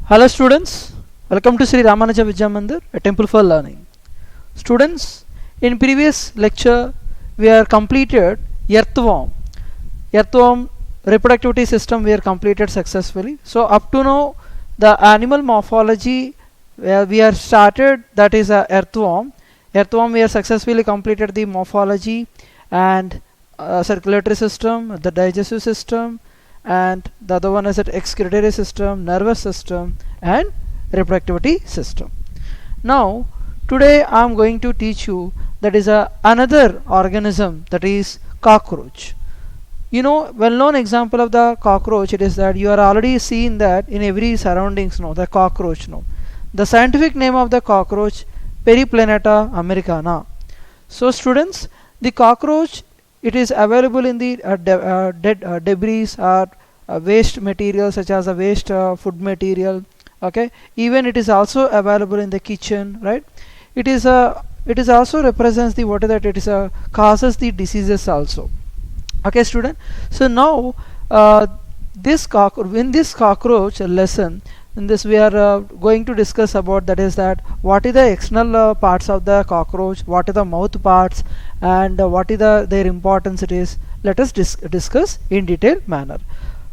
Hello students, welcome to Sri Ramanuja Vidya Mandir, a temple for learning. Students, in previous lecture we are completed earthworm. Earthworm reproductivity system we are completed successfully. So up to now the animal morphology where we are started, that is a earthworm. Earthworm we are successfully completed the morphology and circulatory system, the digestive system, and the other one is that excretory system, nervous system, and reproductivity system. Now today I am going to teach you that is another organism, that is cockroach. You know, well known example of the cockroach, it is that you are already seen that in every surroundings, no, the cockroach, no. The scientific name of the cockroach, Periplaneta americana. So students, the cockroach, it is available in the debris or waste material such as a waste food material. Okay, even it is also available in the kitchen, right? It is also represents the what is that, it is causes the diseases also. Okay student, so now in this cockroach lesson, in this we are going to discuss about, that is that what is the external parts of the cockroach, what are the mouth parts, and what is their importance it is. Let us discuss in detailed manner.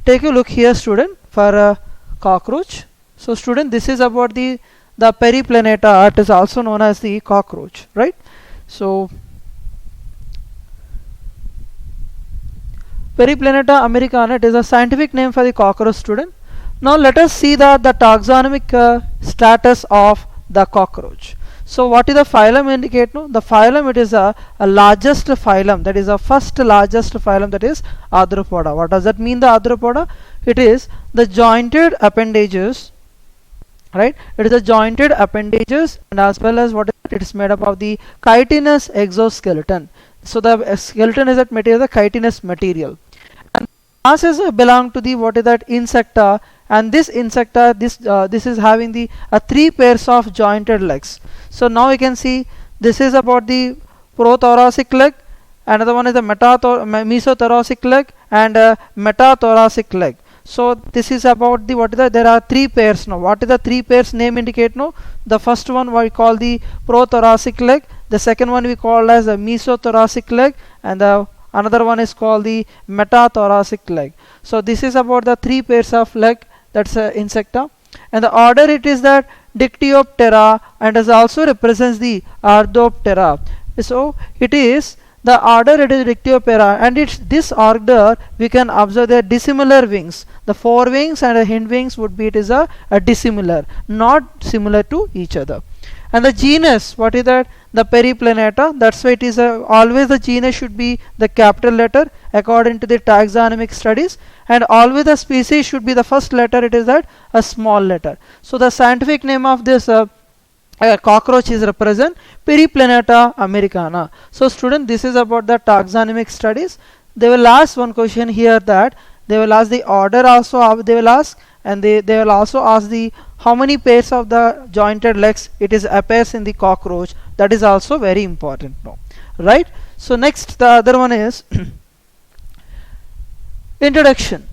Take a look here student for a cockroach. So student, this is about the Periplaneta, it is also known as the cockroach, right? So Periplaneta americana, it is a scientific name for the cockroach student. Now let us see the taxonomic status of the cockroach. So what is the phylum indicate? No? The phylum, it is a largest phylum, that is a first largest phylum, that is Arthropoda. What does that mean, the Arthropoda? It is the jointed appendages, right? It is the jointed appendages, and as well as what it is made up of the chitinous exoskeleton. So the skeleton is that material, the chitinous material. And classes belong to the what is that, insecta, and this insecta, this is having the three pairs of jointed legs. So now we can see this is about the prothoracic leg, another one is the mesothoracic leg, and metathoracic leg. So this is about the what is that, there are three pairs now. What is the three pairs name indicate? No, the first one we call the prothoracic leg, the second one we call as the mesothoracic leg, and the another one is called the metathoracic leg. So this is about the three pairs of leg, that's insecta. And the order it is that Dictyoptera, and it also represents the Arthroptera. So it is the order, it is Dictyoptera, and it's this order we can observe their dissimilar wings. The forewings and the hind wings would be, it is a dissimilar, not similar to each other. And the genus, what is that? The Periplaneta. That's why it is always the genus should be the capital letter according to the taxonomic studies, and always the species should be the first letter, it is that a small letter. So the scientific name of this cockroach is represent Periplaneta americana. So student, this is about the taxonomic studies. They will ask one question here, that they will ask the order also, they will ask, and they will also ask the how many pairs of the jointed legs it is appears in the cockroach. That is also very important now, right? So next, the other one is introduction.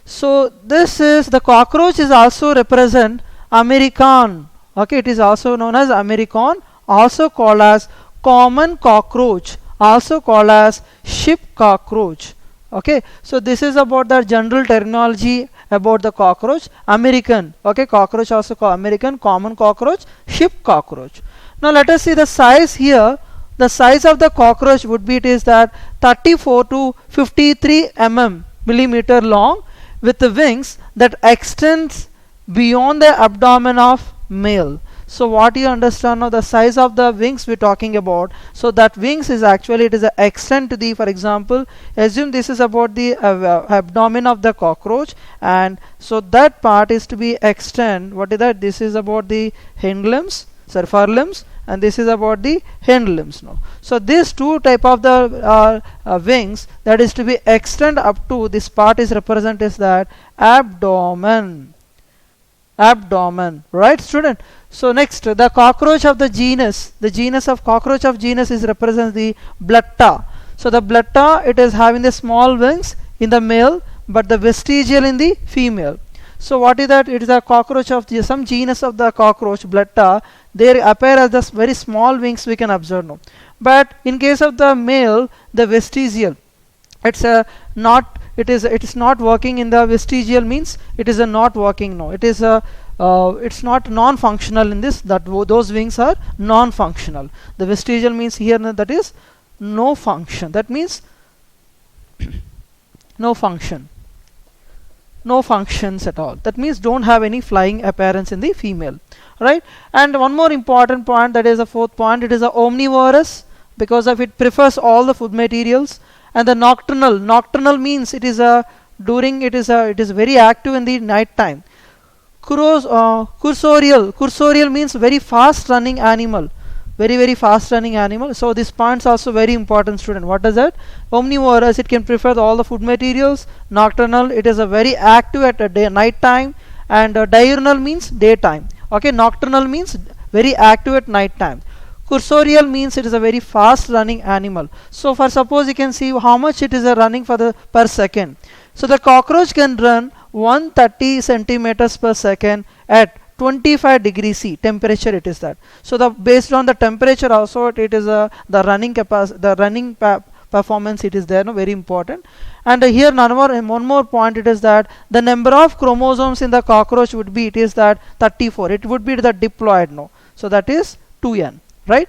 So this is the cockroach is also represent American. Okay, it is also known as American, also called as common cockroach, also called as ship cockroach. Okay, so this is about the general terminology about the cockroach. American, okay, cockroach also called American, common cockroach, ship cockroach. Now let us see the size here. The size of the cockroach would be, it is that 34 to 53 millimeter long, with the wings that extends beyond the abdomen of male. So what you understand now, the size of the wings we're talking about. So that wings is actually, it is a extent to the, for example, assume this is about the abdomen of the cockroach, and so that part is to be extend. What is that? This is about the hind limbs, sorry, forelimbs, and this is about the hind limbs now. So these two type of the wings that is to be extend up to this part is represented as that abdomen. Abdomen, right student? So next, the cockroach of the genus of cockroach of genus is represents the Blatta. So the Blatta, it is having the small wings in the male, but the vestigial in the female. So what is that? It is a cockroach of some genus of the cockroach, Blatta. They appear as the very small wings we can observe now. But in case of the male, the vestigial, it's a not, it is not working in the vestigial means it is a not working now. It is a it's not non-functional in this, that those wings are non-functional. The vestigial means here that is no function. That means no function, no functions at all. That means don't have any flying appearance in the female, right? And one more important point, that is the fourth point, it is a omnivorous because of it prefers all the food materials. And the nocturnal, nocturnal means it is a during, it is very active in the night time. Cursorial, cursorial means very fast running animal, very fast running animal. So this point is also very important, student. What does that? Omnivorous, it can prefer all the food materials. Nocturnal, it is a very active at a night time. And diurnal means daytime. Okay, nocturnal means very active at night time. Cursorial means it is a very fast running animal. So for suppose you can see how much it is running for the per second. So the cockroach can run 130 centimeters per second at 25 degrees C temperature, it is that. So the based on the temperature also it is the running capacity, the running performance, it is there, no, very important. And here one more point, it is that the number of chromosomes in the cockroach would be, it is that 34. It would be the diploid, no. So that is 2n, right?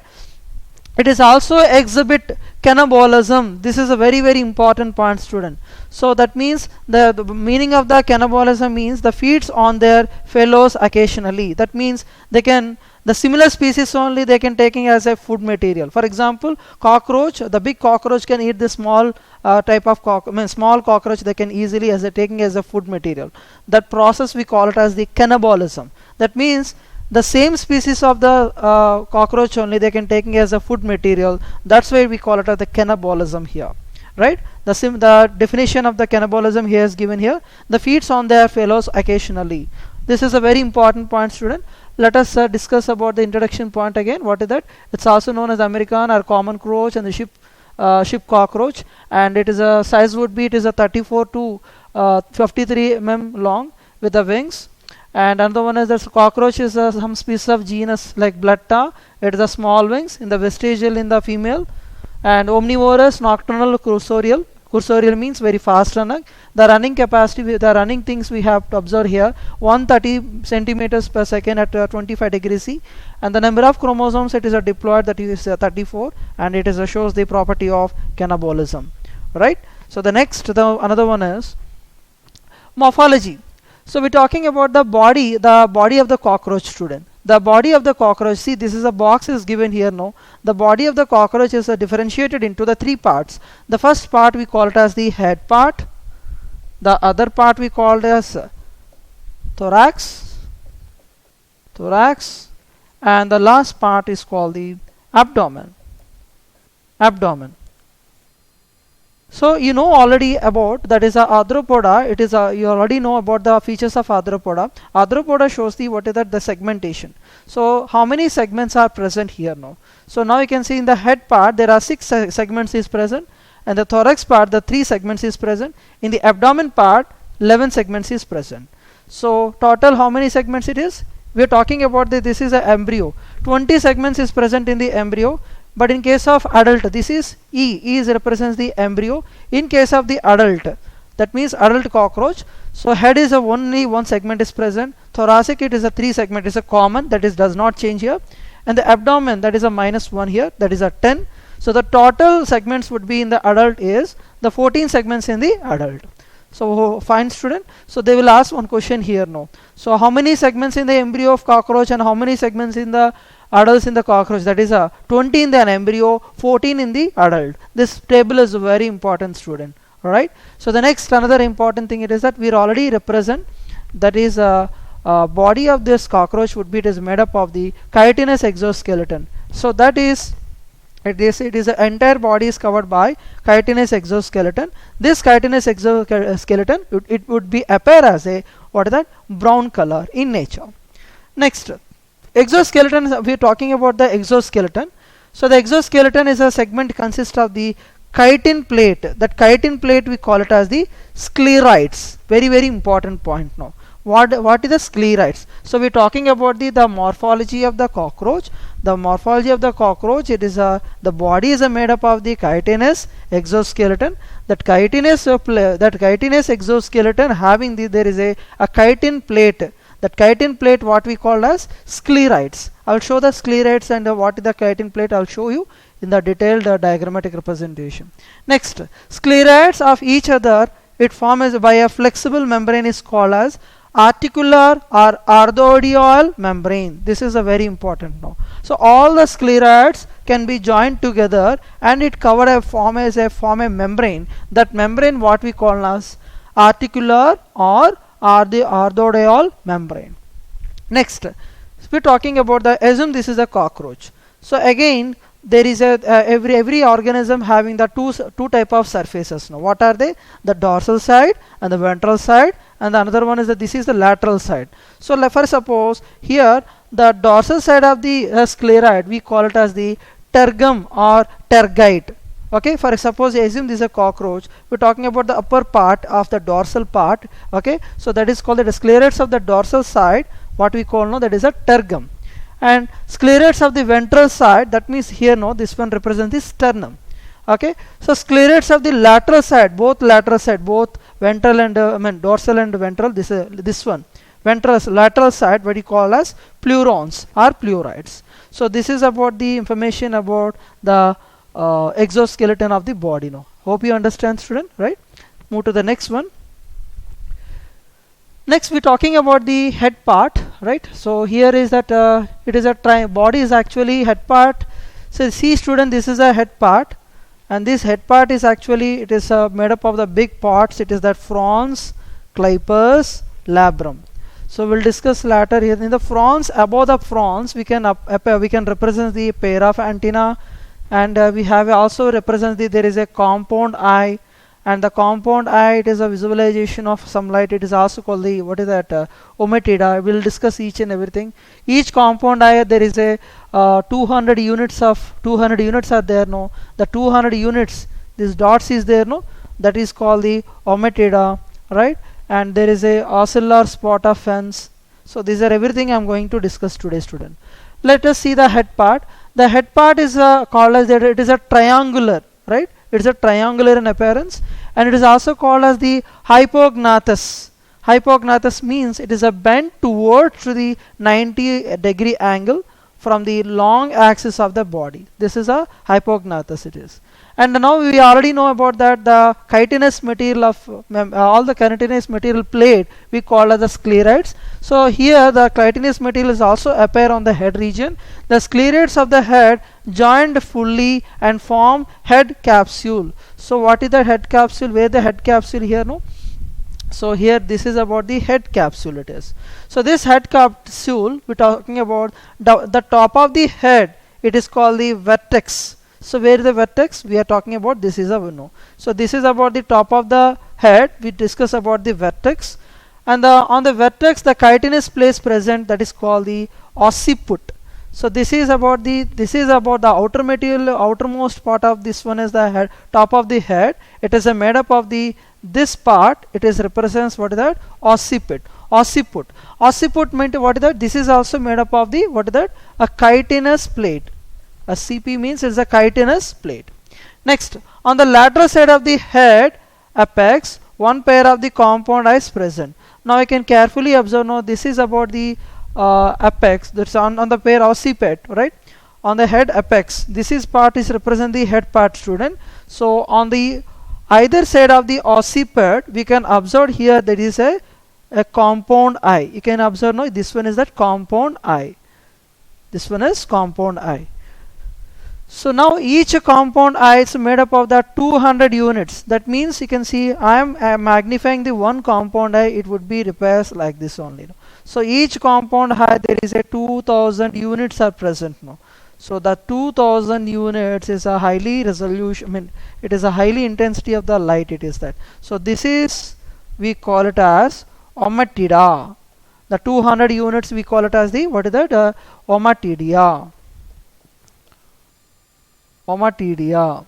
It is also exhibit cannibalism. This is a very important point, student. So that means the meaning of the cannibalism means the feeds on their fellows occasionally. That means they can, the similar species only they can taking as a food material. For example, cockroach, the big cockroach can eat the small type of small cockroach, they can easily as a taking as a food material. That process we call it as the cannibalism. That means the same species of the cockroach only they can taking as a food material. That's why we call it as the cannibalism here, right? The definition of the cannibalism here is given here. The feeds on their fellows occasionally. This is a very important point, student. Let us discuss about the introduction point again. What is that? It's also known as American or common cockroach and the ship cockroach, and it is a size would be, it is a 34 to 53 long with the wings. And another one is the cockroach is some species of genus like Blatta. It is a small wings in the vestigial in the female. And omnivorous, nocturnal, cursorial. Cursorial means very fast running. The running capacity, the running things we have to observe here, 130 centimeters per second at 25 degrees C. And the number of chromosomes, it is a diploid, that is 34, and it is shows the property of cannibalism, right? So the next, another one is morphology. So we're talking about the body of the cockroach, student. The body of the cockroach, see this is a box is given here, no. The body of the cockroach is differentiated into the three parts. The first part we call it as the head part. The other part we call it as thorax, and the last part is called the abdomen. So you know already about, that is a arthropoda. It is you already know about the features of arthropoda. Arthropoda shows the what is that, the segmentation. So how many segments are present here now? So now you can see in the head part there are 6 segments is present, and the thorax part the 3 segments is present. In the abdomen part 11 segments is present. So total how many segments it is? We are talking about this is an embryo. 20 segments is present in the embryo. But in case of adult, this is E is represents the embryo. In case of the adult, that means adult cockroach, so head is only 1 segment is present. Thoracic, it is a 3 segment, is a common, that is does not change here. And the abdomen, that is a -1 here, that is a 10. So the total segments would be in the adult is the 14 segments in the adult. So fine, student. So they will ask one question here now. So how many segments in the embryo of cockroach and how many segments in the adults in the cockroach? That is a 20 in the embryo, 14 in the adult. This table is very important, student. Alright. So the next another important thing it is that we already represent, that is body of this cockroach would be, it is made up of the chitinous exoskeleton. So that is it is the entire body is covered by chitinous exoskeleton. This chitinous exoskeleton it would be appear as a what is that, brown color in nature. Next, exoskeleton, we are talking about the exoskeleton. So the exoskeleton is a segment consists of the chitin plate. That chitin plate we call it as the sclerites. Very important point now. What is the sclerites? So we're talking about the morphology of the cockroach. The morphology of the cockroach, it is the body is made up of the chitinous exoskeleton. That chitinous exoskeleton having there is a chitin plate. That chitin plate what we call as sclerites. I'll show the sclerites and what is the chitin plate. I'll show you in the detailed diagrammatic representation. Next, sclerites of each other, it forms by a flexible membrane is called as articular or arthodiol membrane. This is a very important now. So all the sclerites can be joined together and it form a membrane. That membrane what we call as articular or arthodiol membrane. Next, we're talking about assume this is a cockroach. So again there is every organism having the two type of surfaces. Now what are they? The dorsal side and the ventral side, and the another one is this is the lateral side. So for suppose here the dorsal side of the scleroid we call it as the tergum or tergite. Okay, for suppose assume this is a cockroach, we're talking about the upper part of the dorsal part. Okay, so that is called the sclerites of the dorsal side, what we call now that is a tergum. And sclerites of the ventral side, that means here no, this one represents the sternum. Okay, so sclerites of the lateral side, both ventral and dorsal and ventral, this one lateral side what we call as pleurons or pleurites. So this is about the information about the exoskeleton of the body. Now hope you understand, student, right? Move to the next one. Next we're talking about the head part, right? So here is that it is a body is actually head part. So see student, this is a head part, and this head part is actually it is made up of the big parts. It is that frons, clypeus, labrum. So we'll discuss later. Here in the frons, above the frons we can represent the pair of antenna, and we have also represent there is a compound eye. And the compound eye, it is a visualization of some light. It is also called the what is that ommatidia. We'll discuss each and everything. Each compound eye there is a 200 units are there. No, the 200 units, this dots is there. No, that is called the ommatidia, right? And there is a ocellular spot of fence. So these are everything I'm going to discuss today, student. Let us see the head part. The head part is called as that it is a triangular, right? It's a triangular in appearance, and it is also called as the hypognathus. Hypognathus means it is a bent towards to the 90-degree angle from the long axis of the body. This is a hypognathus it is. And now we already know about that the chitinous material of all the chitinous material plate we call as the sclerites. So here the chitinous material is also appear on the head region. The sclerites of the head joined fully and form head capsule. So what is the head capsule? Where the head capsule here? No. So here this is about the head capsule it is. So this head capsule we're talking about the top of the head, it is called the vertex. So where is the vertex? We are talking about this is a window. So this is about the top of the head. We discuss about the vertex, and on the vertex the chitinous place present, that is called the occiput. So this is about the outer material, outermost part of this one is the head, top of the head. It is made up of this part. It is represents what is that? Occiput. Occiput meant what is that? This is also made up of the what is that? A chitinous plate. A CP means it's a chitinous plate. Next, on the lateral side of the head apex, one pair of the compound eye is present. Now I can carefully observe. Now this is about the apex, that's on the pair occiput, right? On the head apex, this is part is represent the head part, student. So on the either side of the occiput we can observe here there is a compound eye. You can observe now this one is that compound eye. This one is compound eye. So now each compound eye is made up of the 200 units. That means you can see I am magnifying the one compound eye, it would be repairs like this only. So each compound eye there is a 2000 units are present now. So the 2000 units is a highly resolution, I mean it is a highly intensity of the light it is that. So this is, we call it as ommatidia. The 200 units we call it as the what is that? Ommatidia. Ommatidia.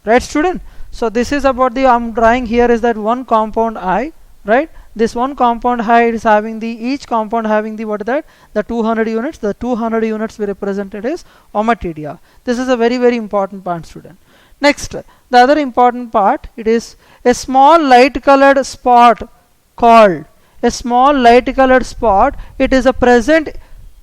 Right, student? So this is about the, I'm drawing here is that one compound I, right? This one compound I is having the, each compound having the, what is that, the 200 units. The 200 units we represented is ommatidia. This is a very very important part, student. Next, the other important part, it is a small light colored spot called a small light colored spot. It is a present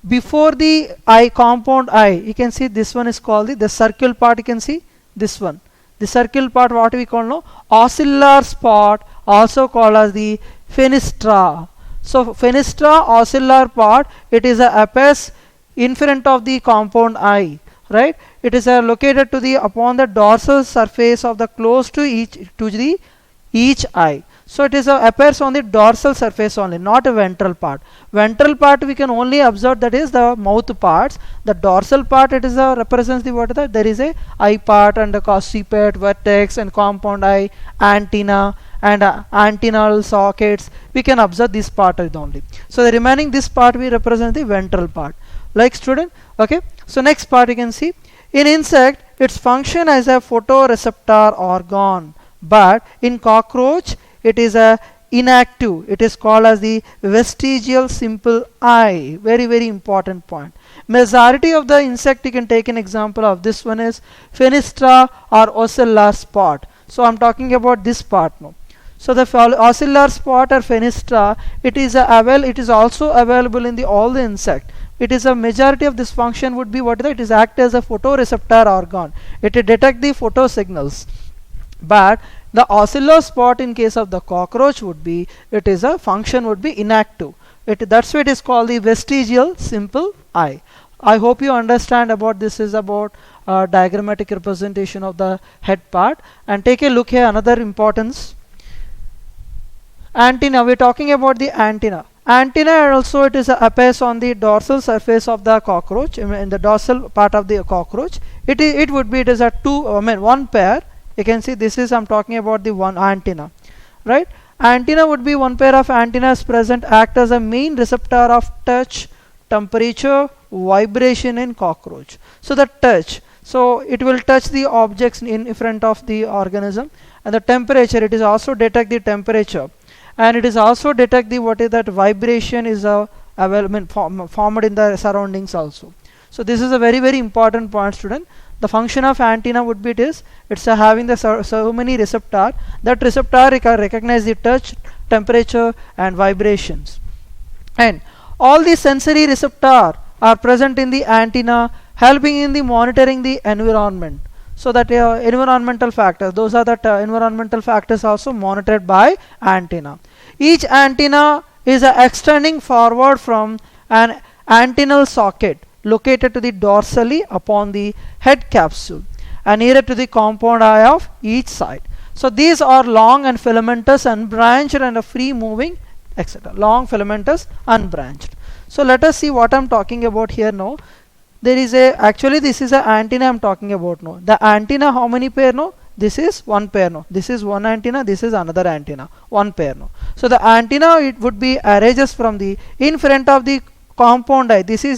before the I, compound I. You can see this one is called the circle part. You can see this one, the circle part, what we call now ocellular spot, also called as the fenestra. So fenestra, ocellular part, it is a appears in front of the compound I, right? It is located to the upon the dorsal surface of the close to each eye. So it is appears on the dorsal surface only, not a ventral part. Ventral part we can only observe, that is the mouth parts. The dorsal part, it is represents the, what is that, there is a eye part and a occiput, vertex and compound eye, antenna and antennal sockets. We can observe this part only. So the remaining this part we represent the ventral part. Like student, okay. So next part you can see, in insect its function as a photoreceptor organ, but in cockroach it is a inactive. It is called as the vestigial simple eye. Very very important point. Majority of the insect, you can take an example of this one is fenestra or ocellular spot. So I'm talking about this part now. So the ocellular spot or fenestra, it is it is also available in the all the insect. It is a majority of this function would be, what is that, it is act as a photoreceptor organ. It detect the photo signals. But the ocellular spot in case of the cockroach would be, it is a function would be inactive. That's why it is called the vestigial simple eye. I hope you understand about this is about diagrammatic representation of the head part. And take a look here, another importance. Antenna, we are talking about the antenna. Antenna also, it is appears on the dorsal surface of the cockroach, in the dorsal part of the cockroach. It would be, it is a one pair. You can see this is, I'm talking about the one antenna, right? Antenna would be one pair of antennas present, act as a main receptor of touch, temperature, vibration in cockroach. So the touch, so it will touch the objects in front of the organism, and the temperature, it is also detect the temperature, and it is also detect the, what is that, vibration is formed in the surroundings also. So this is a very very important point, student. The function of antenna would be it's having the so many receptor. That receptor recognize the touch, temperature and vibrations, and all the sensory receptor are present in the antenna, helping in the monitoring the environment. So that environmental factors, those are the environmental factors also monitored by antenna. Each antenna is extending forward from an antennal socket located to the dorsally upon the head capsule and nearer to the compound eye of each side. So these are long and filamentous, unbranched and free moving, etc. Long, filamentous, unbranched. So let us see what I'm talking about here now. There is actually this is an antenna I'm talking about now. The antenna, how many pair now? This is one pair now. This is one antenna, this is another antenna, one pair now. So the antenna, it would be arranges from the in front of the compound eye. This is,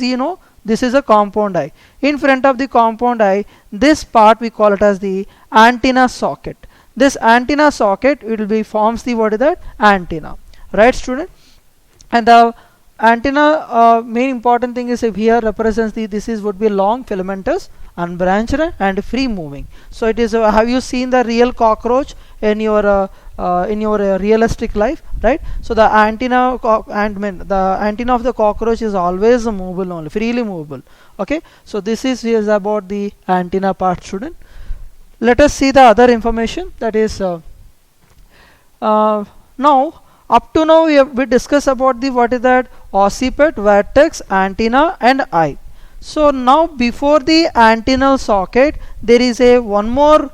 this is a compound eye. In front of the compound eye, this part we call it as the antenna socket. This antenna socket, it will be forms the, what is that, antenna, right student? And the antenna main important thing is, if here represents the, this is would be long, filamentous, unbranched and free moving. So it is have you seen the real cockroach in your realistic life, right? So the antenna the antenna of the cockroach is always movable only, freely movable. Okay, so this is about the antenna part, student. Let us see the other information, that is now up to now we discussed about the, what is that, occiput, vertex, antenna and eye. So now before the antennal socket there is one more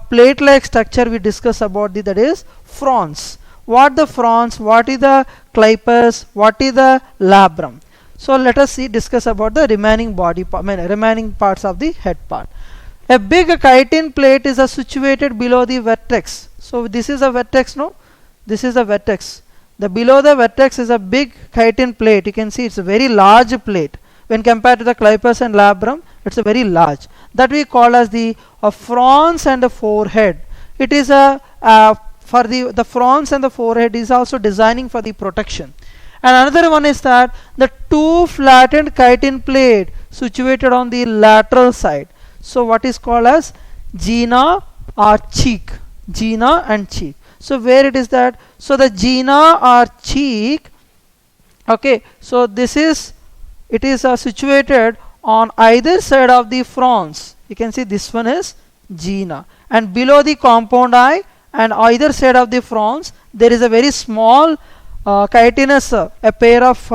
plate like structure we discuss about the, that is frons. What the frons, what is the clypeus, what is the labrum. So let us discuss about the remaining body remaining parts of the head part. A big chitin plate is situated below the vertex. So this is a vertex, no? This is a vertex. The below the vertex is a big chitin plate. You can see it's a very large plate. When compared to the clypeus and labrum, it's a very large. That we call as the frons and the forehead. it is a for the fronts and the forehead is also designing for the protection. And another one is that the two flattened chitin plate situated on the lateral side. So what is called as gena or cheek, gena and cheek. So where it is that, so the gena or cheek, okay, so this is, it is situated on either side of the fronts. You can see this one is gena, and below the compound eye and either side of the fronts there is a very small chitinous a pair of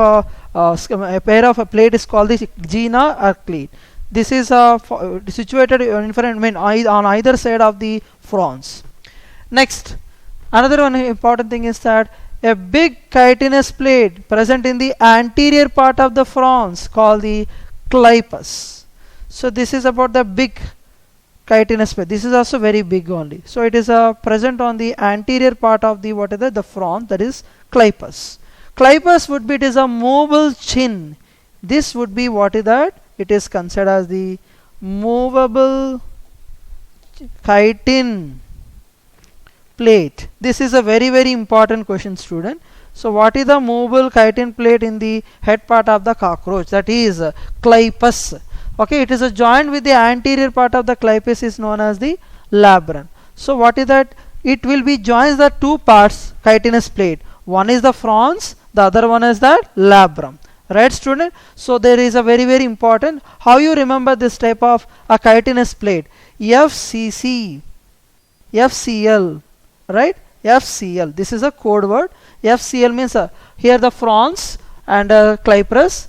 a plate is called the gena or cleat. This is situated in front, I mean, on either side of the fronts. Next, another one important thing is that a big chitinous plate present in the anterior part of the fronts called the clypeus. So this is about the big chitinous plate. This is also very big only. So it is present on the anterior part of the the front, that is clypeus. Clypeus would be, it is a movable chin. This would be what is that? It is considered as the movable chitin plate. This is a very important question, student. So what is the movable chitin plate in the head part of the cockroach? That is clypeus. Okay, it is a joint with the anterior part of the clypeus is known as the labrum. So what is that? It will be joins the two parts chitinous plate. One is the frons, the other one is the labrum. Right, student? So there is a very important, how you remember this type of a chitinous plate? FCC, FCL, right? FCL. This is a code word. FCL means here the frons and clypeus,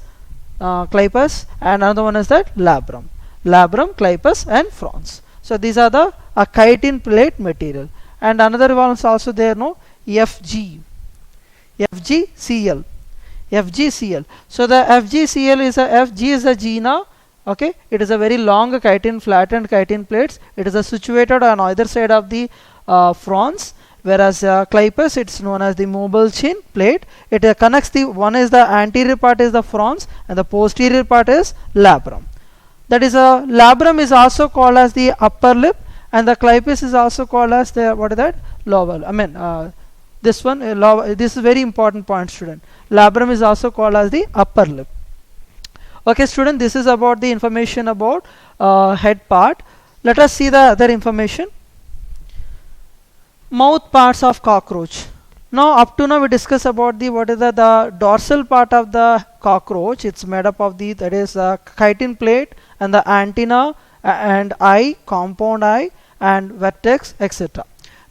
and another one is that labrum. Labrum, clypeus and frons. So these are the chitin plate material. And another one is also there, no? FG, FGCl. FGCl. So the FGCl is FG is a gena. Okay, it is a very long chitin, flattened chitin plates. It is situated on either side of the frons, whereas clypeus, it's known as the movable chin plate. It connects the, one is the anterior part is the frons and the posterior part is labrum. That is labrum is also called as the upper lip, and the clypeus is also called as the, what is that, lower. I mean this one, this is very important point, student. Labrum is also called as the upper lip. Okay, student, this is about the information about head part. Let us see the other information. Mouth parts of cockroach. Now up to now we discuss about the, what is the dorsal part of the cockroach. It's made up of the, that is chitin plate and the antenna and eye, compound eye and vertex, etc.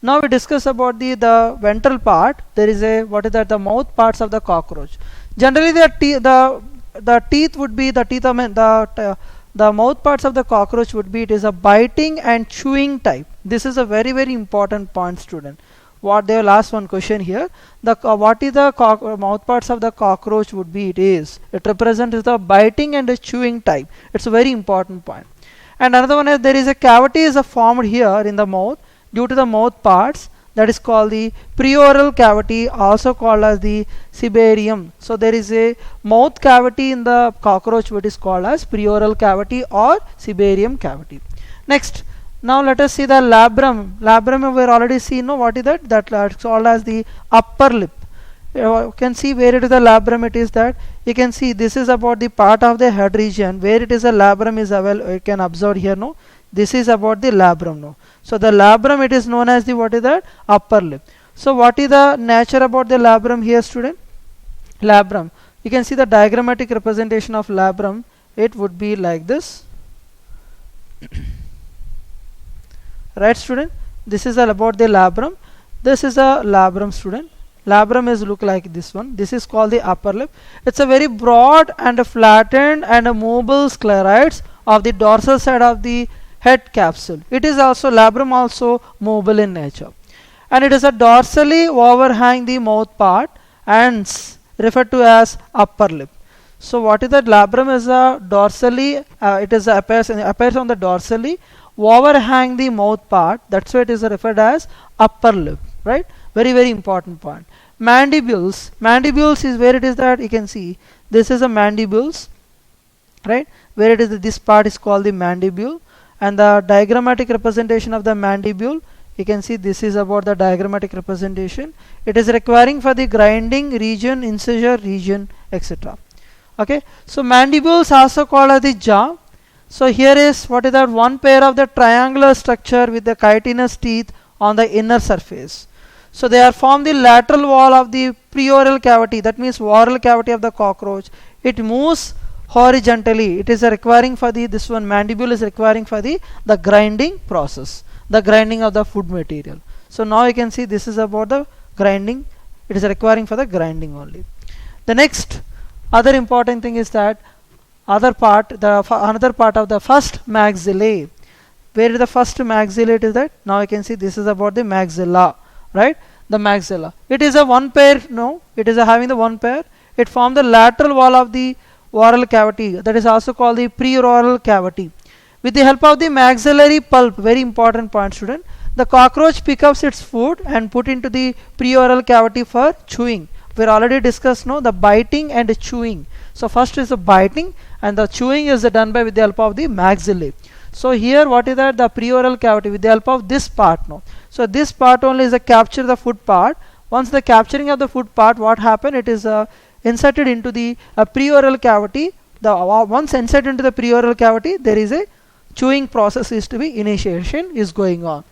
Now we discuss about the ventral part. There is a, what is that, the mouth parts of the cockroach. Generally the teeth would be, the teeth, I mean the mouth parts of the cockroach would be, it is a biting and chewing type. This is a very important point, student. What they will ask one question here. The what is the mouth parts of the cockroach would be, it represents the biting and the chewing type. It's a very important point. And another one is, there is a cavity is formed here in the mouth due to the mouth parts, that is called the preoral cavity, also called as the cibarium. So there is a mouth cavity in the cockroach which is called as preoral cavity or cibarium cavity. Next, now let us see the labrum. Labrum we have already seen, no, what is that? That is called as the upper lip. You can see where it is the labrum, it is that, you can see this is about the part of the head region where it is a labrum is available. You can observe here, no, this is about the labrum, no. So the labrum, it is known as the, what is that, upper lip. So what is the nature about the labrum here, student? Labrum, you can see the diagrammatic representation of labrum. It would be like this. Right, student? This is about the labrum. This is a labrum, student. Labrum is look like this one. This is called the upper lip. It's a very broad and a flattened and a movable sclerites of the dorsal side of the head capsule. It is also, labrum also movable in nature, and it is a dorsally overhang the mouth part and referred to as upper lip. So what is that? Labrum is a dorsally, it is appears on the dorsally overhang the mouth part. That's why it is referred as upper lip. Right? Very important point. Mandibules. Mandibules is where it is that, you can see this is a mandibules, right? Where it is, this part is called the mandibule, and the diagrammatic representation of the mandibule, You can see this is about the diagrammatic representation. It is requiring for the grinding region, incisor region, etc. Okay, so mandibules also called as the jaw. So here is what is that one pair of the triangular structure with the chitinous teeth on the inner surface. So they are form the lateral wall of the preoral cavity, that means oral cavity of the cockroach. It moves horizontally. It is requiring for the, this one mandibule is requiring for the grinding process, the grinding of the food material. So now you can see this is about the grinding. It is requiring for the grinding only. The next other important thing is that another part of the first maxillae. Where is the first maxilla? It is that now you can see this is about the maxilla, right? The maxilla. It is a one pair. No, it is having the one pair. It forms the lateral wall of the oral cavity. That is also called the preoral cavity. With the help of the maxillary pulp, very important point, student. The cockroach picks up its food and put into the preoral cavity for chewing. We already discussed the biting and chewing. So first is the biting and the chewing is done by with the help of the maxillae. So here what is that? The preoral cavity with the help of this part. No. So this part only is a capture the food part. Once the capturing of the food part, what happen? It is inserted into the preoral cavity. Once inserted into the preoral cavity, there is a chewing process is to be initiation is going on.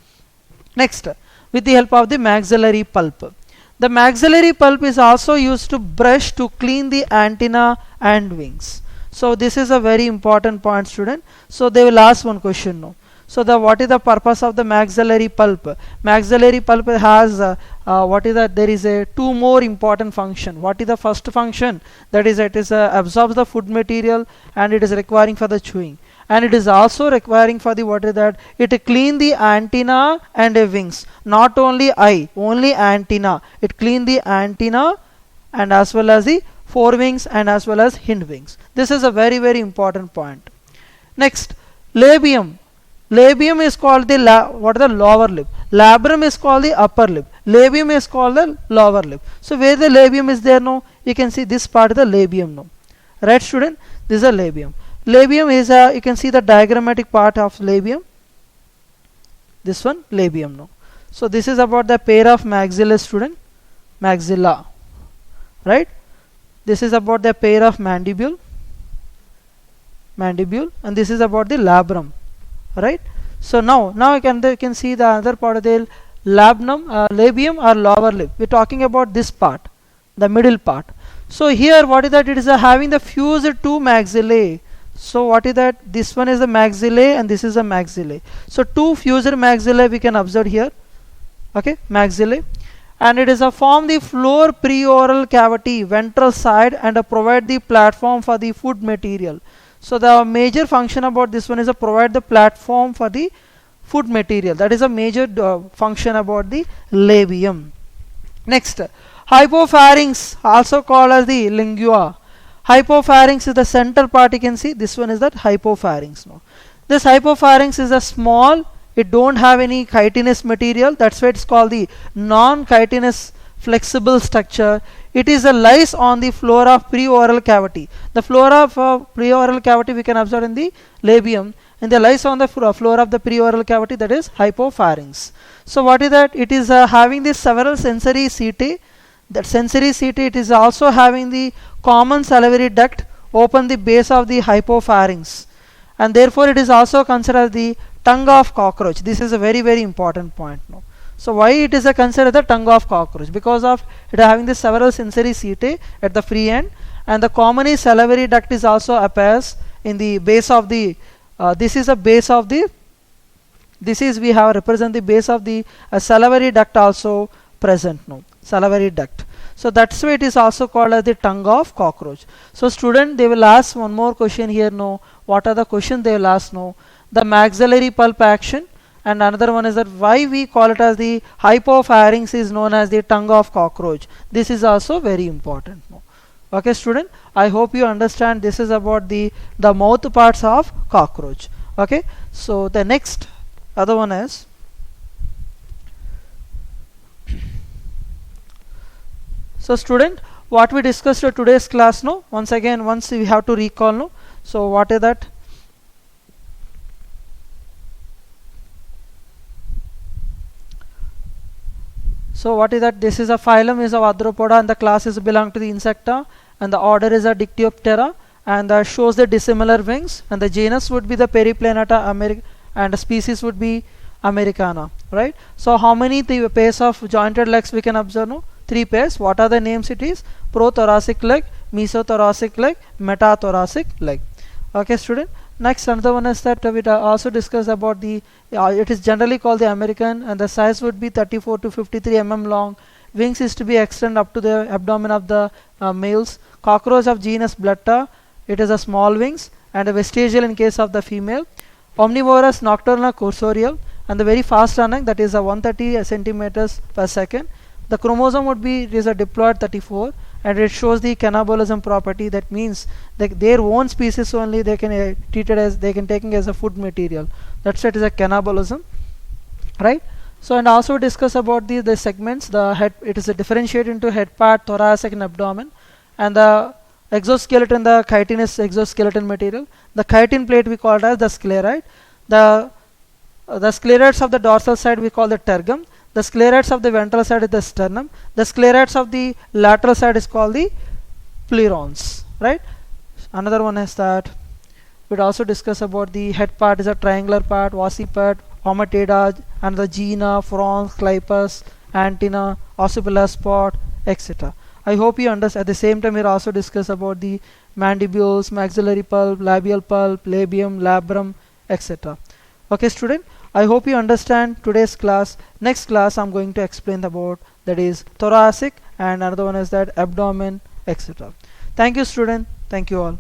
Next, with the help of the maxillary pulp. The maxillary pulp is also used to brush to clean the antenna and wings. So this is a very important point, student. So they will ask one question now. So what is the purpose of the maxillary pulp? Maxillary pulp has what is that? There is a two more important function. What is the first function? That is it is absorbs the food material and it is requiring for the chewing. And it is also requiring for the what is that? It clean the antenna and wings. Not only eye, only antenna. It clean the antenna and as well as the forewings and as well as hind wings. This is a very very important point. Next, labium. Labium is called the lower lip. Labrum is called the upper lip. Labium is called the lower lip. So where the labium is there now, you can see this part of the labium now. Right, student? This is a labium. Labium is you can see the diagrammatic part of labium. This one labium now. So this is about the pair of maxilla, student. Maxilla. Right? This is about the pair of mandibule, and this is about the labrum, right? So now you can see the other part of the labium or lower lip. We're talking about this part, the middle part. So here what is that? It is having the fused two maxillae. So what is that? This one is the maxillae and this is the maxillae. So two fused maxillae we can observe here. Okay, maxillae. And it is a form the floor preoral cavity, ventral side, and provide the platform for the food material. So the major function about this one is to provide the platform for the food material. That is a major function about the labium. Next, hypopharynx, also called as the lingua. Hypopharynx is the central part. You can see this one is that hypopharynx. Now, this hypopharynx is a small. It don't have any chitinous material. That's why it's called the non-chitinous flexible structure. It is a lies on the floor of preoral cavity. The floor of preoral cavity we can observe in the labium, and the lies on the floor of the preoral cavity, that is hypopharynx. So what is that? It is having the several sensory setae. That sensory setae, it is also having the common salivary duct open the base of the hypopharynx, and therefore it is also considered the tongue of cockroach. This is a very very important point now. So why it is considered the tongue of cockroach? Because of it having the several sensory setae at the free end, and the common salivary duct is also appears in the base of the this is a base of the we have represent the base of the salivary duct also present now, salivary duct. So that's why it is also called as the tongue of cockroach. So student, they will ask one more question here now. What are the questions they will ask now? The maxillary pulp action, and another one is that why we call it as the hypopharynx is known as the tongue of cockroach. This is also very important now. Okay, student, I hope you understand. This is about the mouth parts of cockroach. Okay, so the next other one is so student, what we discussed in today's class now, once we have to recall now. So what is that? So what is that? This is a phylum is of Arthropoda, and the class is belong to the Insecta, and the order is a Dictyoptera, and shows the dissimilar wings, and the genus would be the Periplaneta and the species would be Americana, right? So how many pairs of jointed legs we can observe? No? 3 pairs. What are the names? It is prothoracic leg, mesothoracic leg, metathoracic leg. Okay, student. Next, another one is that we also discussed about the it is generally called the American, and the size would be 34 to 53 mm long. Wings is to be extend up to the abdomen of the males. Cockroach of genus Blatta, it is a small wings and a vestigial in case of the female. Omnivorous nocturnal cursorial, and the very fast running, that is a 130 centimeters per second. The chromosome would be, it is a diploid 34, and it shows the cannibalism property. That means that their own species only they can treated as, they can taken as a food material. That's it, is a cannibalism, right? So, and also discuss about the segments. The head, it is a differentiate into head part, thoracic and abdomen, and the exoskeleton, the chitinous exoskeleton material. The chitin plate we call it as the scleroid. The scleroids of the dorsal side we call the tergum. The scleroids of the ventral side is the sternum. The scleroids of the lateral side is called the plerons, right? Another one is that we'd also discuss about the head part is a triangular part, occiput, omatida, and the gena, frons, clypeus, antenna, occipulus spot, etc. I hope you understand. At the same time, we'll also discuss about the mandibules, maxillary pulp, labial pulp, labium, labrum, etc. Okay, student. I hope you understand today's class. Next class I'm going to explain about, that is thoracic, and another one is that abdomen, etc. Thank you, student. Thank you all.